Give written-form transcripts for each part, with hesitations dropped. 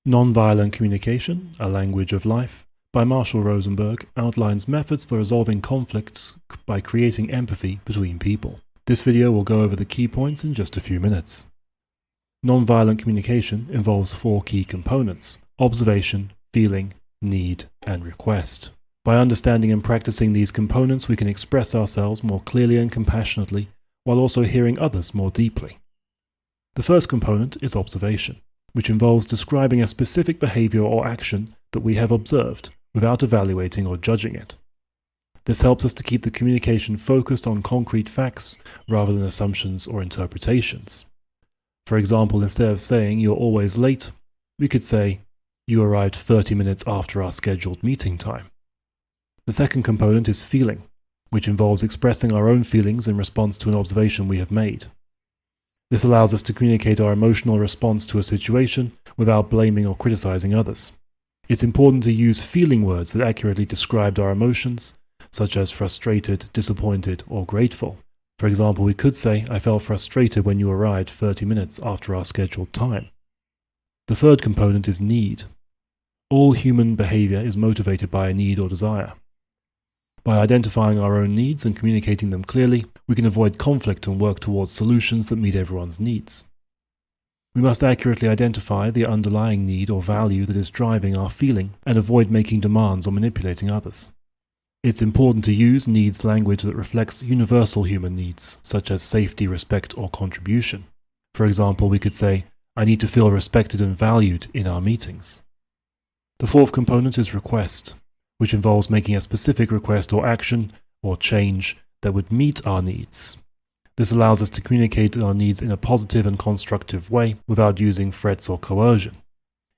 Nonviolent Communication, A Language of Life, by Marshall Rosenberg, outlines methods for resolving conflicts by creating empathy between people. This video will go over the key points in just a few minutes. Nonviolent communication involves 4 key components: observation, feeling, need, and request. By understanding and practicing these components, we can express ourselves more clearly and compassionately, while also hearing others more deeply. The first component is observation, which involves describing a specific behavior or action that we have observed without evaluating or judging it. This helps us to keep the communication focused on concrete facts rather than assumptions or interpretations. For example, instead of saying "you're always late," we could say "you arrived 30 minutes after our scheduled meeting time." The second component is feeling, which involves expressing our own feelings in response to an observation we have made. This allows us to communicate our emotional response to a situation without blaming or criticizing others. It's important to use feeling words that accurately describe our emotions, such as frustrated, disappointed, or grateful. For example, we could say, "I felt frustrated when you arrived 30 minutes after our scheduled time." The third component is need. All human behavior is motivated by a need or desire. By identifying our own needs and communicating them clearly, we can avoid conflict and work towards solutions that meet everyone's needs. We must accurately identify the underlying need or value that is driving our feeling and avoid making demands or manipulating others. It's important to use needs language that reflects universal human needs, such as safety, respect, or contribution. For example, we could say, "I need to feel respected and valued in our meetings." The fourth component is request, which involves making a specific request or action or change that would meet our needs. This allows us to communicate our needs in a positive and constructive way without using threats or coercion.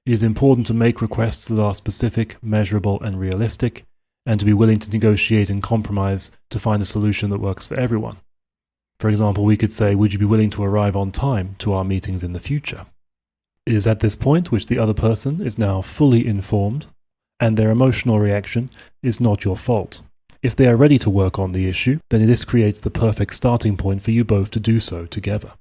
It is important to make requests that are specific, measurable, and realistic, and to be willing to negotiate and compromise to find a solution that works for everyone. For example, we could say, "Would you be willing to arrive on time to our meetings in the future?" It is at this point which the other person is now fully informed, and their emotional reaction is not your fault. If they are ready to work on the issue, then this creates the perfect starting point for you both to do so together.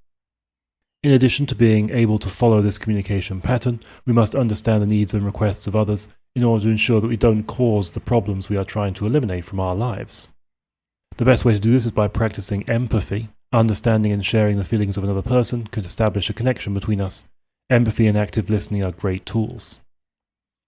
In addition to being able to follow this communication pattern, we must understand the needs and requests of others in order to ensure that we don't cause the problems we are trying to eliminate from our lives. The best way to do this is by practicing empathy. Understanding and sharing the feelings of another person could establish a connection between us. Empathy and active listening are great tools.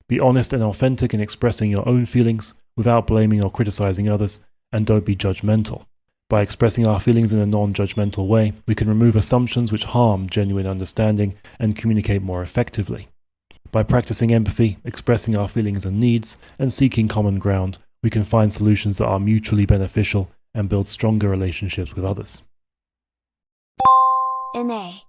Be honest and authentic in expressing your own feelings without blaming or criticizing others, and don't be judgmental. By expressing our feelings in a non-judgmental way, we can remove assumptions which harm genuine understanding and communicate more effectively. By practicing empathy, expressing our feelings and needs, and seeking common ground, we can find solutions that are mutually beneficial and build stronger relationships with others. MA